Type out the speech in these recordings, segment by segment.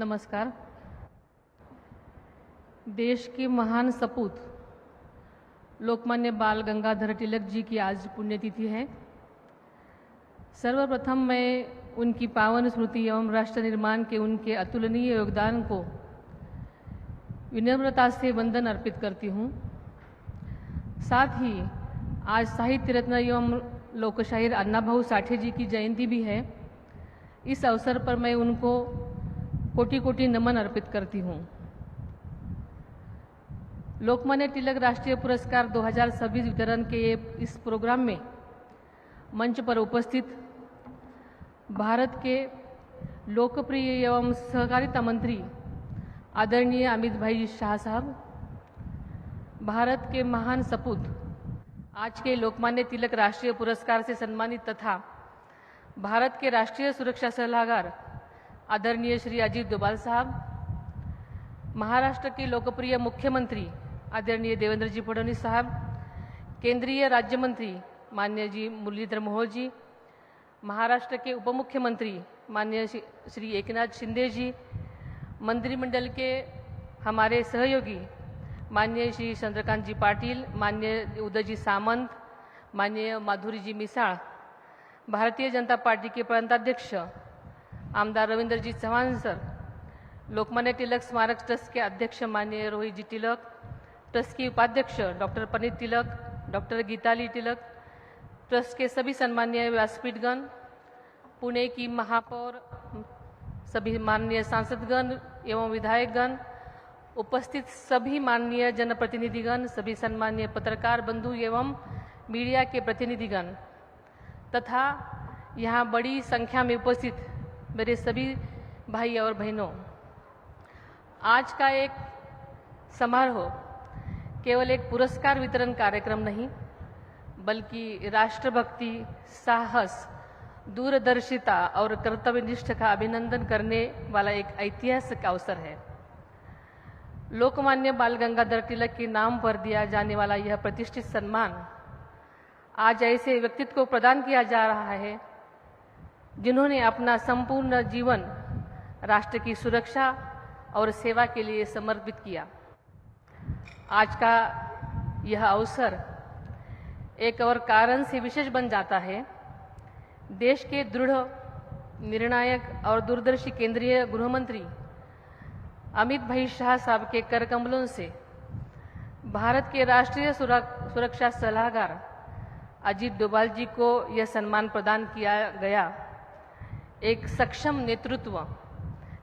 नमस्कार। देश के महान सपूत लोकमान्य बाल गंगाधर तिलक जी की आज पुण्यतिथि है। सर्वप्रथम मैं उनकी पावन स्मृति एवं राष्ट्र निर्माण के उनके अतुलनीय योगदान को विनम्रता से वंदन अर्पित करती हूँ। साथ ही आज साहित्य रत्न एवं लोकशाहीर अण्णाभाऊ साठे जी की जयंती भी है। इस अवसर पर मैं उनको कोटि कोटि नमन अर्पित करती हूँ। लोकमान्य तिलक राष्ट्रीय पुरस्कार 2026 वितरण के इस प्रोग्राम में मंच पर उपस्थित भारत के लोकप्रिय एवं सहकारिता मंत्री आदरणीय अमित भाई शाह साहब, भारत के महान सपूत आज के लोकमान्य तिलक राष्ट्रीय पुरस्कार से सम्मानित तथा भारत के राष्ट्रीय सुरक्षा सलाहकार आदरणीय श्री अजीत डोभाल साहब, महाराष्ट्र के लोकप्रिय मुख्यमंत्री आदरणीय देवेंद्र जी फडणवीस साहब, केंद्रीय राज्य मंत्री माननीय जी मुरलीधर मोहोळ जी, महाराष्ट्र के उप मुख्यमंत्री माननीय श्री एकनाथ शिंदे जी, मंत्रिमंडल के हमारे सहयोगी माननीय श्री चंद्रकांत जी पाटिल, माननीय उदयजी सामंत, माननीय माधुरी जी मिसाळ, भारतीय जनता पार्टी के प्रांताध्यक्ष आमदार रविंद्र जी चव्हाण सर, लोकमान्य तिलक स्मारक ट्रस्ट के अध्यक्ष माननीय रोहित जी तिलक, ट्रस्ट के उपाध्यक्ष डॉक्टर पनीत तिलक, डॉक्टर गीताली तिलक, ट्रस्ट के सभी सम्माननीय व्यासपीठगण, पुणे की महापौर, सभी माननीय सांसदगण एवं विधायकगण, उपस्थित सभी माननीय जनप्रतिनिधिगण, सभी सम्माननीय पत्रकार बंधु एवं मीडिया के प्रतिनिधिगण तथा यहाँ बड़ी संख्या में उपस्थित मेरे सभी भाई और बहनों, आज का एक समारोह केवल एक पुरस्कार वितरण कार्यक्रम नहीं बल्कि राष्ट्रभक्ति, साहस, दूरदर्शिता और कर्तव्यनिष्ठ का अभिनंदन करने वाला एक ऐतिहासिक अवसर है। लोकमान्य बाल गंगाधर तिलक के नाम पर दिया जाने वाला यह प्रतिष्ठित सम्मान आज ऐसे व्यक्तित्व को प्रदान किया जा रहा है जिन्होंने अपना संपूर्ण जीवन राष्ट्र की सुरक्षा और सेवा के लिए समर्पित किया। आज का यह अवसर एक और कारण से विशेष बन जाता है। देश के दृढ़, निर्णायक और दूरदर्शी केंद्रीय गृह मंत्री अमित भाई शाह साहब के कर कमलों से भारत के राष्ट्रीय सुरक्षा सलाहकार अजीत डोभाल जी को यह सम्मान प्रदान किया गया। एक सक्षम नेतृत्व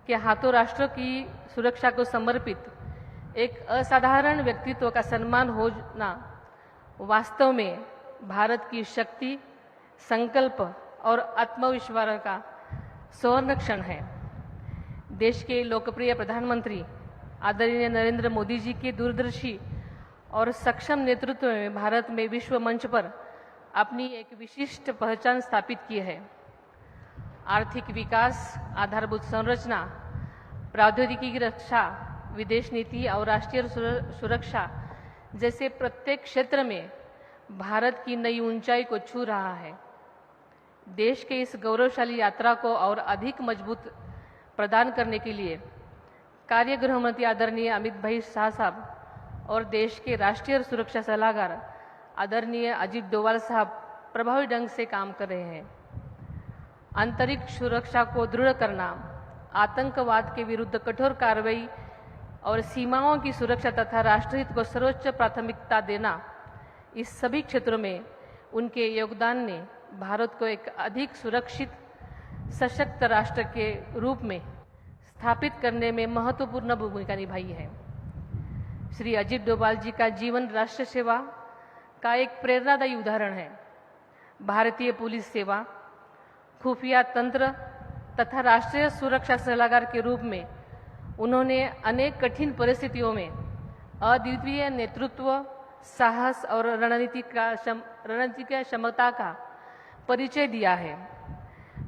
के हाथों राष्ट्र की सुरक्षा को समर्पित एक असाधारण व्यक्तित्व का सम्मान होना वास्तव में भारत की शक्ति, संकल्प और आत्मविश्वास का स्वर्ण क्षण है। देश के लोकप्रिय प्रधानमंत्री आदरणीय नरेंद्र मोदी जी के दूरदर्शी और सक्षम नेतृत्व में भारत में विश्व मंच पर अपनी एक विशिष्ट पहचान स्थापित की है। आर्थिक विकास, आधारभूत संरचना, प्रौद्योगिकी की रक्षा, विदेश नीति और राष्ट्रीय सुरक्षा जैसे प्रत्येक क्षेत्र में भारत की नई ऊंचाई को छू रहा है। देश के इस गौरवशाली यात्रा को और अधिक मजबूत प्रदान करने के लिए कार्य गृह मंत्री आदरणीय अमित भाई शाह साहब और देश के राष्ट्रीय सुरक्षा सलाहकार आदरणीय अजीत डोभाल साहब प्रभावी ढंग से काम कर रहे हैं। अंतरिक्ष सुरक्षा को दृढ़ करना, आतंकवाद के विरुद्ध कठोर कार्रवाई और सीमाओं की सुरक्षा तथा राष्ट्रहित को सर्वोच्च प्राथमिकता देना, इस सभी क्षेत्रों में उनके योगदान ने भारत को एक अधिक सुरक्षित, सशक्त राष्ट्र के रूप में स्थापित करने में महत्वपूर्ण भूमिका निभाई है। श्री अजीत डोभाल जी का जीवन राष्ट्र सेवा का एक प्रेरणादायी उदाहरण है। भारतीय पुलिस सेवा, खुफिया तंत्र तथा राष्ट्रीय सुरक्षा सलाहकार के रूप में उन्होंने अनेक कठिन परिस्थितियों में अद्वितीय नेतृत्व, साहस और रणनीतिक क्षमता का परिचय दिया है।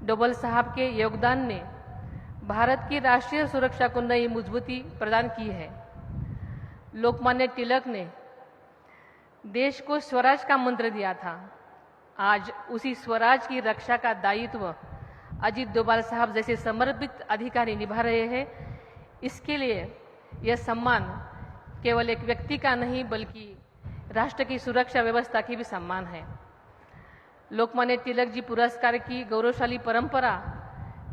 डोभाल साहब के योगदान ने भारत की राष्ट्रीय सुरक्षा को नई मजबूती प्रदान की है। लोकमान्य तिलक ने देश को स्वराज का मंत्र दिया था। आज उसी स्वराज की रक्षा का दायित्व अजीत डोभाल साहब जैसे समर्पित अधिकारी निभा रहे हैं। इसके लिए यह सम्मान केवल एक व्यक्ति का नहीं बल्कि राष्ट्र की सुरक्षा व्यवस्था की भी सम्मान है। लोकमान्य तिलक जी पुरस्कार की गौरवशाली परंपरा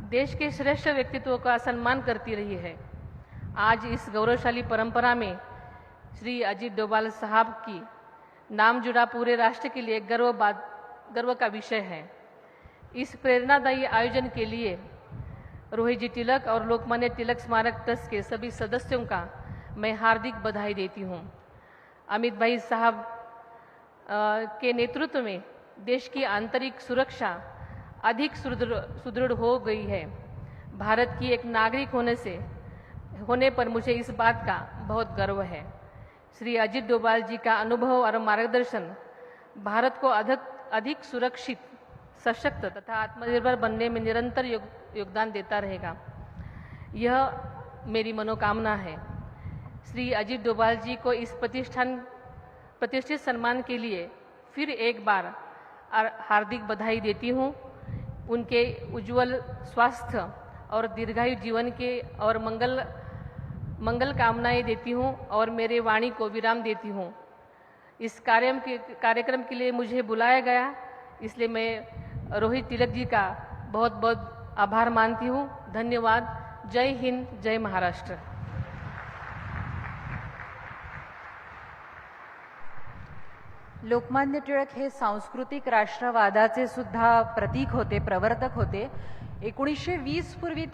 देश के श्रेष्ठ व्यक्तित्वों का सम्मान करती रही है। आज इस गौरवशाली परंपरा में श्री अजीत डोभाल साहब की नाम जुड़ा पूरे राष्ट्र के लिए गर्व का विषय है। इस प्रेरणादायी आयोजन के लिए रोहित जी तिलक और लोकमान्य तिलक स्मारक ट्रस्ट के सभी सदस्यों का मैं हार्दिक बधाई देती हूँ। अमित भाई साहब के नेतृत्व में देश की आंतरिक सुरक्षा अधिक सुदृढ़ हो गई है। भारत की एक नागरिक होने पर मुझे इस बात का बहुत गर्व है। श्री अजीत डोभाल जी का अनुभव और मार्गदर्शन भारत को अधिक सुरक्षित, सशक्त तथा आत्मनिर्भर बनने में निरंतर योगदान देता रहेगा। यह मेरी मनोकामना है। श्री अजीत डोभाल जी को इस प्रतिष्ठित सम्मान के लिए फिर एक बार हार्दिक बधाई देती हूँ। उनके उज्जवल स्वास्थ्य और दीर्घायु जीवन के और मंगल कामनाएं देती हूँ और मेरे वाणी को विराम देती हूँ। इस कार्यक्रम के लिए मुझे बुलाया गया, इसलिए मैं रोहित तिलक जी का बहुत बहुत आभार मानती हूँ। धन्यवाद। जय हिंद, जय महाराष्ट्र। लोकमान्य टिळक हे सांस्कृतिक राष्ट्रवादाचे सुद्धा प्रतीक होते, प्रवर्तक होते। 1920 पूर्वी